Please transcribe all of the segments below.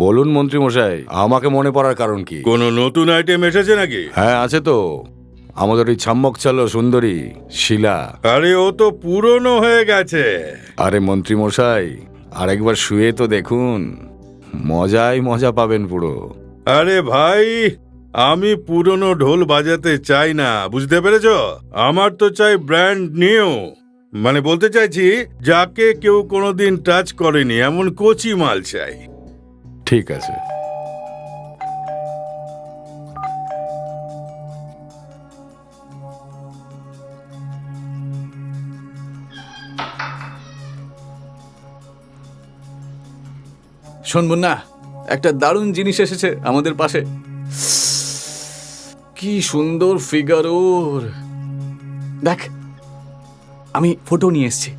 বলুন মন্ত্রী মশাই, আমাকে মনে পড়ার কারণ কি? কোনো নতুন আইটেম এসেছে নাকি? হ্যাঁ আছে তো, আমাদের ওই ছাম্মক চালো সুন্দরী শিলা। আরে ও তো পুরনো হয়ে গেছে। আরে মন্ত্রী মশাই, আরেকবার শুয়ে তো দেখুন, মজাই মজা পাবেন পুরো। আরে ভাই, আমি পুরনো ঢোল বাজাতে চাই না, বুঝতে পেরেছ? আমার তো চাই ব্র্যান্ড নিউ। মানে বলতে চাইছি, যাকে কেউ কোনোদিন টাচ করেনি এমন কচি মাল চাই। ঠিক আছে। শোন মুন্না, একটা দারুণ জিনিস এসেছে আমাদের পাশে। কি সুন্দর ফিগার ওর! দেখ, আমি ফটো নিয়ে এসেছি,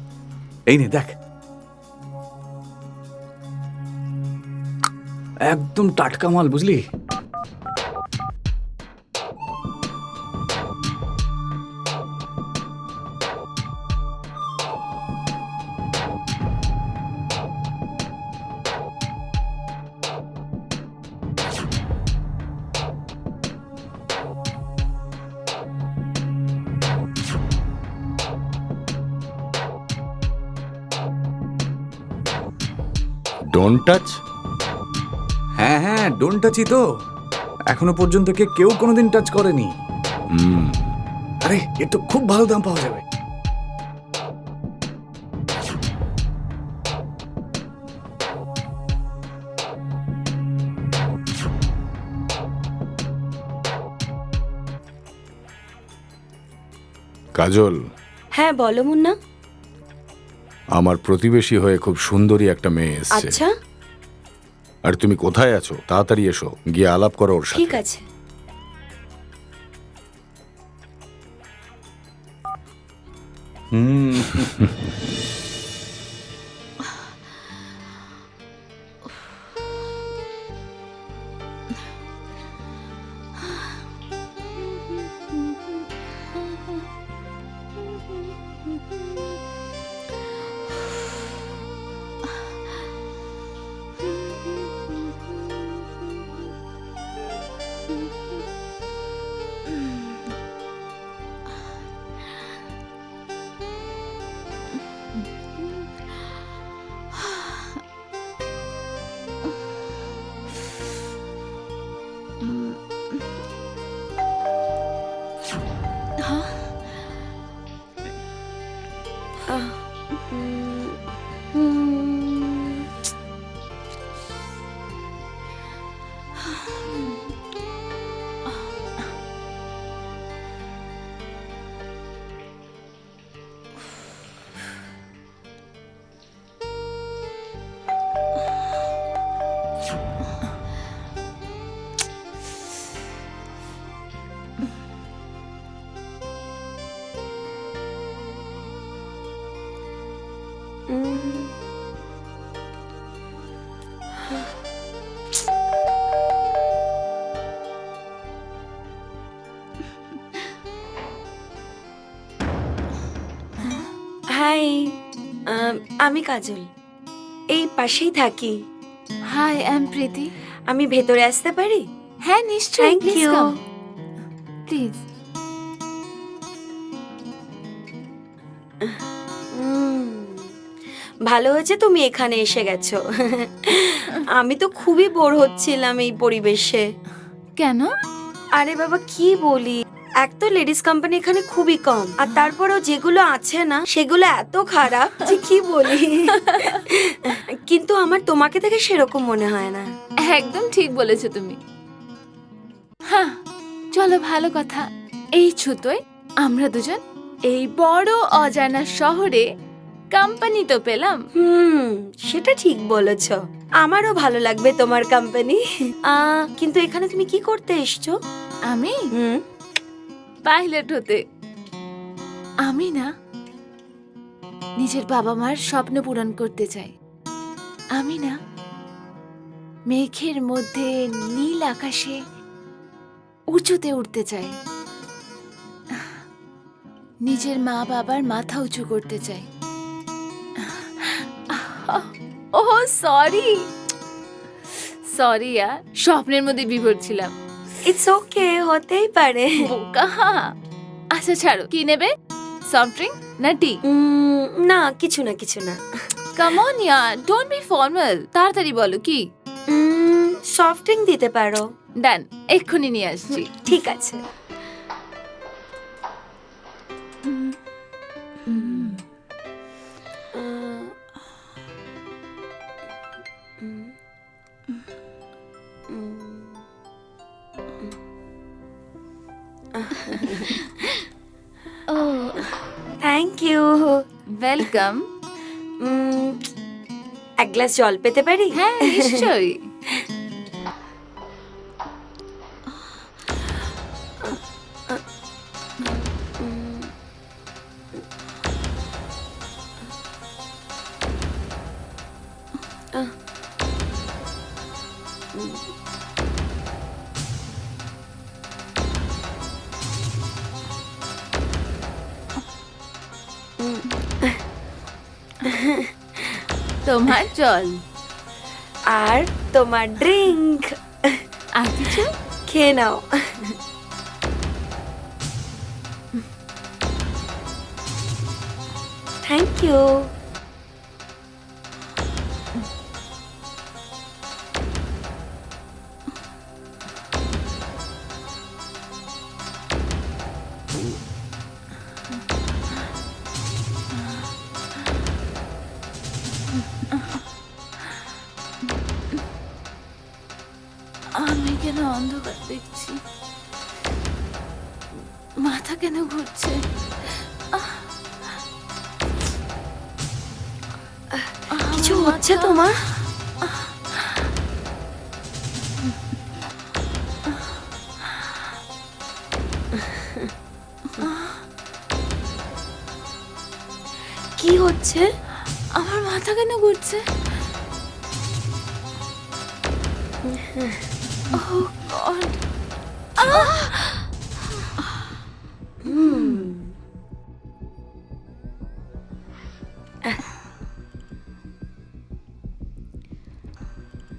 এই নে দেখ। একদম টাটকা মাল, বুঝলি? Don't touch? হ্যাঁ হ্যাঁ, ডোন্ট টাচই তো। এখনো পর্যন্ত কেউ কোনোদিন টাচ করেনি। আরে এর তো খুব ভালো দাম পাওয়া যাবে। কাজল, হ্যাঁ বলো মুন্না। আমার প্রতিবেশী হয়ে খুব সুন্দরী একটা মেয়ে এসেছে। আচ্ছা, আর তুমি কোথায় আছো? তাড়াতাড়ি এসো, গিয়ে আলাপ করো ওর সাথে। ঠিক আছে। হাই, আমি কাজল, এই পাশেই থাকি। Hi, I am Priti. আমি ভেতরে আসতে পারি? হ্যাঁ নিশ্চয়ই, thank please you. Come please. ভালো হয়েছে তুমি এখানে এসে গেছো। আমি তো খুবই বোর হচ্ছিলাম এই পরিবেশে। কেন? আরে বাবা কি বলি, এক তো লেডিস কোম্পানি এখানে খুবই কম, আর তারপরেও যেগুলো আছে না সেগুলো এত খারাপ যে কি বলি। কিন্তু আমার তোমাকে দেখে সেরকম মনে হয় না। একদম ঠিক বলেছো তুমি। হ্যাঁ চলো, ভালো কথা। এই ছুতোয় আমরা দুজন এই বড় অজানা শহরে কোম্পানি তো পেলাম। সেটা ঠিক বলেছ, আমারও ভালো লাগবে তোমার কোম্পানি। কিন্তু এখানে তুমি কি করতে এসছো? আমি পাইলট হতে। আমি না নিজের বাবা মার স্বপ্ন পূরণ করতে চাই। আমি না মেঘের মধ্যে নীল আকাশে উঁচুতে উঠতে চাই। নিজের মা বাবার মাথা উঁচু করতে চাই। ও সরি সরি ইয়ার, স্বপ্নের মধ্যে বিভোর ছিলাম। ইটস ওকে, হতেই পারে। বোকা। আচ্ছা ছাড়ো, কি নেবে? সফট ড্রিঙ্ক না টি? না কিছু না কিছু না। কাম অন ইয়ার, ডোন্ট বি ফর্মাল। তাড়াতাড়ি বলো কি। সফট ড্রিঙ্ক দিতে পারো? ডান, এক্ষুনি নিয়ে আসছি। ঠিক আছে। ও থ্যাংক ইউ। ওয়েলকাম। এক গ্লাস জল পেতে পারি? হ্যাঁ নিশ্চয়ই। তোমার জল। আর তোমার ড্রিঙ্ক। আর কিছু? খেয়ে নাও। Thank you. আমি কেন অন্ধকার দেখছি? মাথা কেন ঘুরছে? কিছু হচ্ছে তোমার? কি হচ্ছে? আমার মাথা কেন ঘুরছে? Oh God!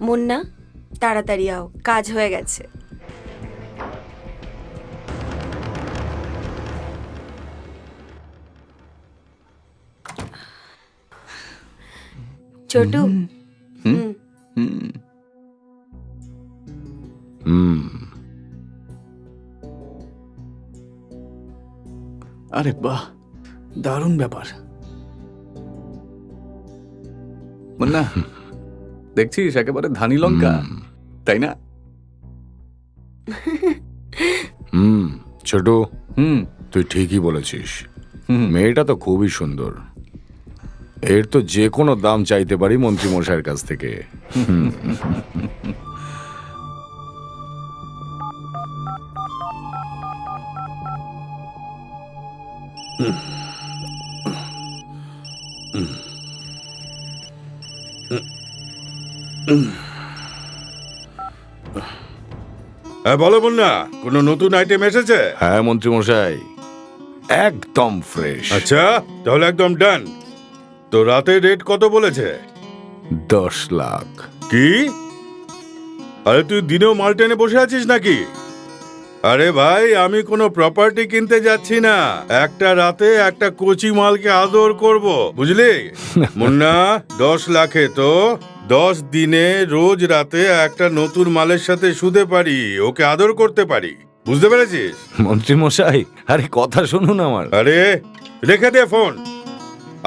মুন্না তাড়াতাড়ি আও, কাজ হয়ে গেছে। ছোটু, আরে বাহ, দারুণ ব্যাপার। মুন্না, দেখছিস একেবারে ধানি লঙ্কা, তাই না? ছোট, তুই ঠিকই বলেছিস। মেয়েটা তো খুবই সুন্দর। এর তো যে কোনো দাম চাইতে পারি মন্ত্রী মশাইয়ের কাছ থেকে। হ্যাঁ বলো মুন্না, কোনো নতুন আইটেম এসেছে? হ্যাঁ মন্ত্রী মশাই, একদম ফ্রেশ। আচ্ছা তাহলে একদম ডান। তো রাতে রেট কত বলেছে? 10 লাখ। কি? আরে তুই দিনেও মাল টেনে বসে আছিস নাকি? আরে ভাই, আমি কোনো প্রপার্টি কিনতে যাচ্ছি না, একটা রাতে একটা কচি মালকে আদর করব, বুঝলি? মুন্না, 10 লাখে তো 10 দিনে রোজ রাতে একটা নতুন মালের সাথে শুতে পারি, ওকে আদর করতে পারি, বুঝতে পেরেছিস? মন্ত্রী মশাই, আরে কথা শুনুন আমার। আরে রেখে দে ফোন,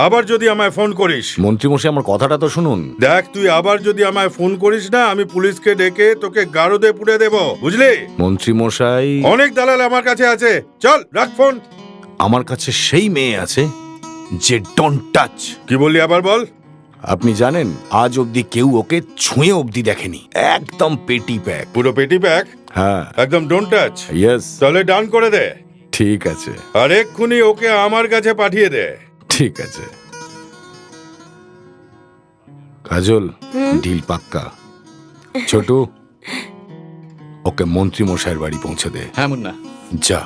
আবার যদি আমায় ফোন করিস। মন্ত্রী মশাই, আমার কথাটা তো শুনুন। দেখ, তুই আবার যদি আমায় ফোন করিস না, আমি পুলিশকে ডেকে তোকে গারদে পুড়ে দেব, বুঝলি? মন্ত্রী মশাই, অনেক দালাল আমার কাছে আছে, চল রাখ ফোন। আমার কাছে সেই মেয়ে আছে যে ডোন্ট টাচ। কি বললি, আবার বল। আপনি জানেন, আজ অবধি কেউ ওকে ছুঁয়ে অবধি দেখেনি। একদম পেটি প্যাক। পুরো পেটি প্যাক, হ্যাঁ, একদম ডোন্ট টাচ। ইয়েস। তাহলে ডান করে দে। ঠিক আছে, আর এক্ষুনি ওকে আমার কাছে পাঠিয়ে দে। ঠিক আছে। কাজল, ডিল পাক্কা। ছোটু, ওকে মন্ত্রী মশাইয়ের বাড়ি পৌঁছে দে। হ্যাঁ মুন্না। যা।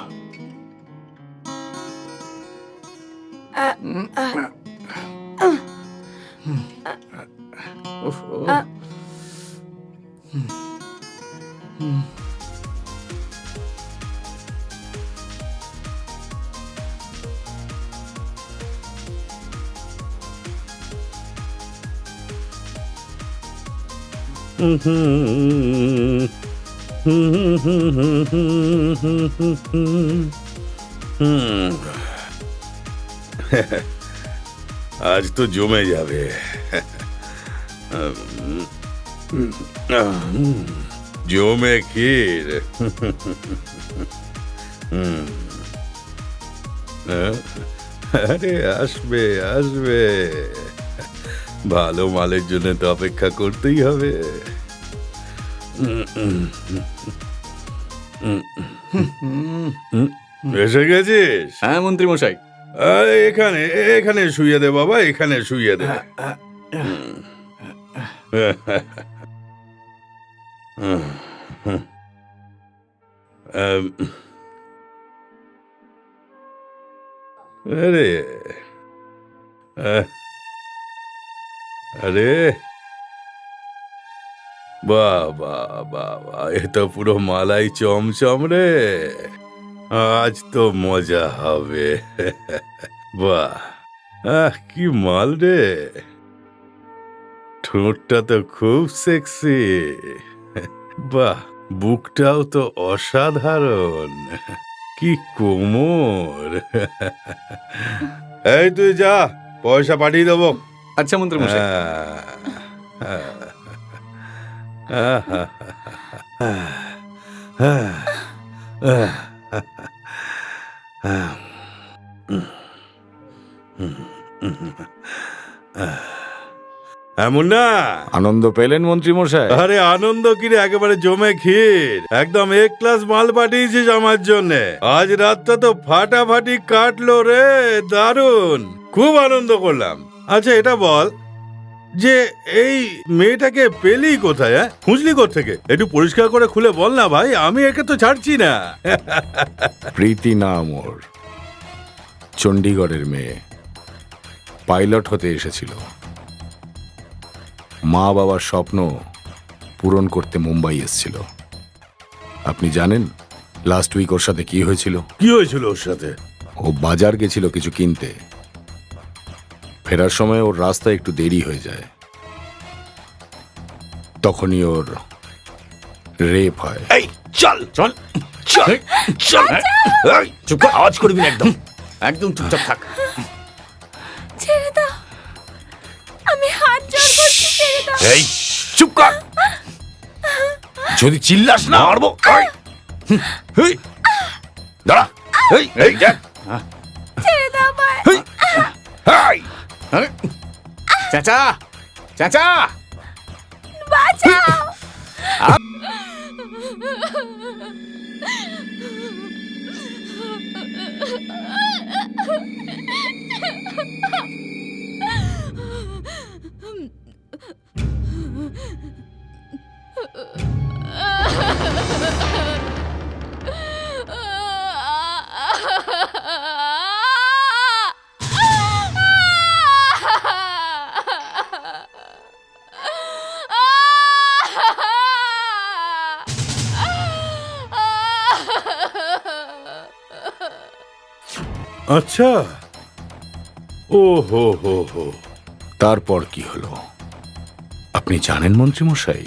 আজ তো জমে যাবে। জমে ক্ষীর। আরে আসবে আসবে, ভালো মালের জন্য তো অপেক্ষা করতেই হবে। এসে গেছিস? হ্যাঁ মন্ত্রী মশাই। আরে এখানে এখানে শুয়ে দে বাবা, এখানে শুয়ে দে। আরে আরে বাবা বাবা, এ তো পুরো মালাই চমচম রে, আজ তো মজা হবে। বাহ, কি মাল রে, ঠোঁটটা তো খুব সেক্সি। বাহ, বুকটাও তো অসাধারণ, কি কোমর। এই তুই যা, পয়সা পাঠিয়ে দেবো। আচ্ছা মন্ত্রী মশাই। এমন না, আনন্দ পেলেন মন্ত্রী মশাই? আরে আনন্দ কিরে, একেবারে জমে ক্ষীর, একদম এক ক্লাস মাল পাঠিয়েছিস আমার জন্য। আজ রাতটা তো ফাটাফাটি কাটলো রে, দারুণ, খুব আনন্দ করলাম। আচ্ছা এটা বল যে এই মেয়েটাকে পেলি কোথায়, খুঁজলি কোত্থেকে? একটু পরিষ্কার করে খুলে বল না ভাই, আমি একে তো ছাড়ছি না। প্রীতি নাম ওর, চণ্ডীগড়ের মেয়ে, পাইলট হতে এসেছিল। মা বাবার স্বপ্ন পূরণ করতে মুম্বাই এসেছিল। আপনি জানেন লাস্ট উইক ওর সাথে কি হয়েছিল? কি হয়েছিল ওর সাথে? ও বাজার গেছিল কিছু কিনতে, ফেরার সময় ওর রাস্তায় একটু দেরি হয়ে যায়। তখনই ওর রেপ হয়। এই চল চল চল চল, এই, চুপ কর, আওয়াজ করবি না, একদম একদম চুপচাপ থাক। ছেড়ে দাও, আমি হাত জোড় করছি, ছেড়ে দাও। এই চুপ কর, যদি চিল্লাস না মারবো। এই দাঁড়া, এই এই দেখ, ছেড়ে দাও আমায়। এই এই, চাচা, চাচা, বাঁচাও। আচ্ছা, ও হো হো হো। তারপর কি হলো আপনি জানেন মন্ত্রীমশাই?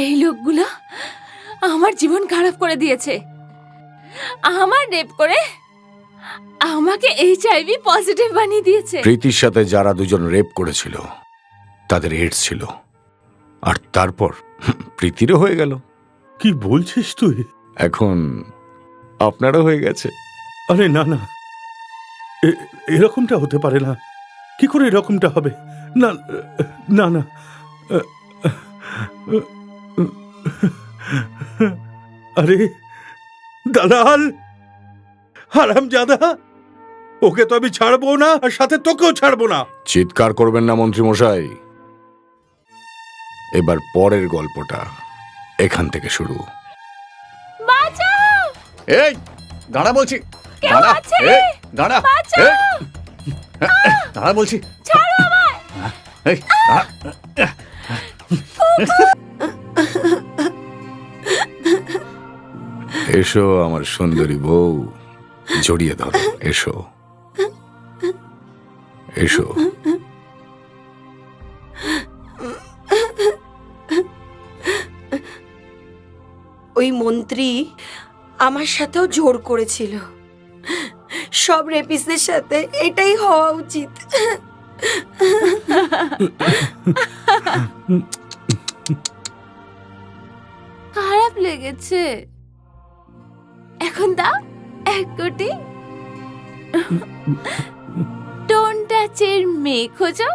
এই লোকগুলো আমার জীবন খারাপ করে দিয়েছে। আমার রেপ করে আমাকে এইচআইভি পজিটিভ বানিয়ে দিয়েছে। প্রীতির সাথে যারা দুজন রেপ করেছিল তাদের এইডস ছিল, আর তারপর প্রীতিরও হয়ে গেল। কি বলছিস তুই? এখন আপনারও হয়ে গেছে। আরে না না, এরকমটা হতে পারে না। কি করে এরকমটা হবে? না না না। আরে দালাল, হারামজাদা, ওকে তো আমি ছাড়বো না, আর সাথে তোকেও ছাড়বো না। চিৎকার করবেন না মন্ত্রীমশাই। এবার পরের গল্পটা এখান থেকে শুরু। বাঁচাও! এই দাঁড়া বলছি, কেউ দাঁড়া, আছে? এই, দাঁড়া, বাঁচাও! এই, দাঁড়া বলছি, ছাড়ো আমায়! এই, দাঁড়া। এসো আমার সুন্দরী বউ, জড়িয়ে ধরো। এসো এসো। ওই মন্ত্রী আমার সাথেও জোর করেছিল। সব রেপিসদের সাথে এটাই হওয়া উচিত। খারাপ লেগেছে। এখন দাও 1 কোটি। ডোন্ট টাচ এর মেয়ে খোঁজো।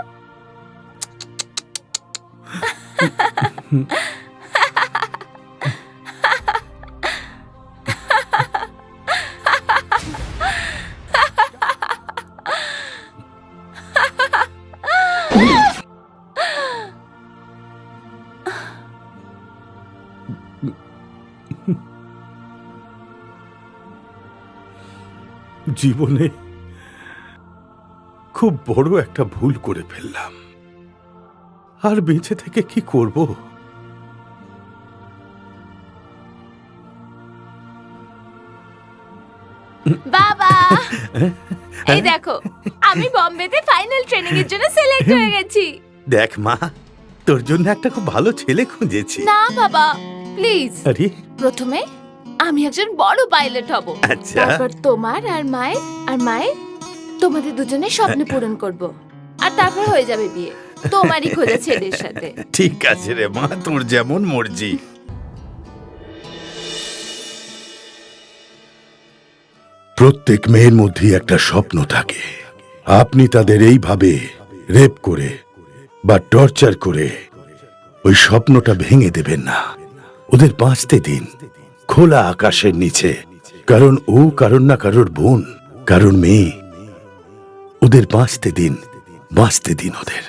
জীবনে খুব বড় একটা ভুল করে ফেললাম, আর বেঁচে থেকে কি করব? বাবা, এই দেখো, আমি বম্বেতে ফাইনাল ট্রেনিং এর জন্য সিলেক্ট হয়ে গেছি। দেখ মা, তোর জন্য একটা খুব ভালো ছেলে খুঁজেছি। না বাবা, প্লিজ। আরে প্রথমে আমি একজন বড় পাইলট হব, আচ্ছা। তারপর তোমার আর মায়ের তোমাদের দুজনের স্বপ্ন পূরণ করব, আর তারপর হয়ে যাবে বিয়ে তোমারই খোঁজা ছেলের সাথে। ঠিক আছে রে মা, তোর যেমন মর্জি। প্রত্যেক মেয়ের মধ্যেই একটা স্বপ্ন থাকে। আপনি তাদের এইভাবে রেপ করে বা টর্চার করে ওই স্বপ্নটা ভেঙে দেবেন না। ওদের বাঁচতে দিন খোলা আকাশের নিচে, কারণ ও কারোর না কারোর বোন, কারোর মেয়ে। ওদের বাঁচতে দিন ওদের।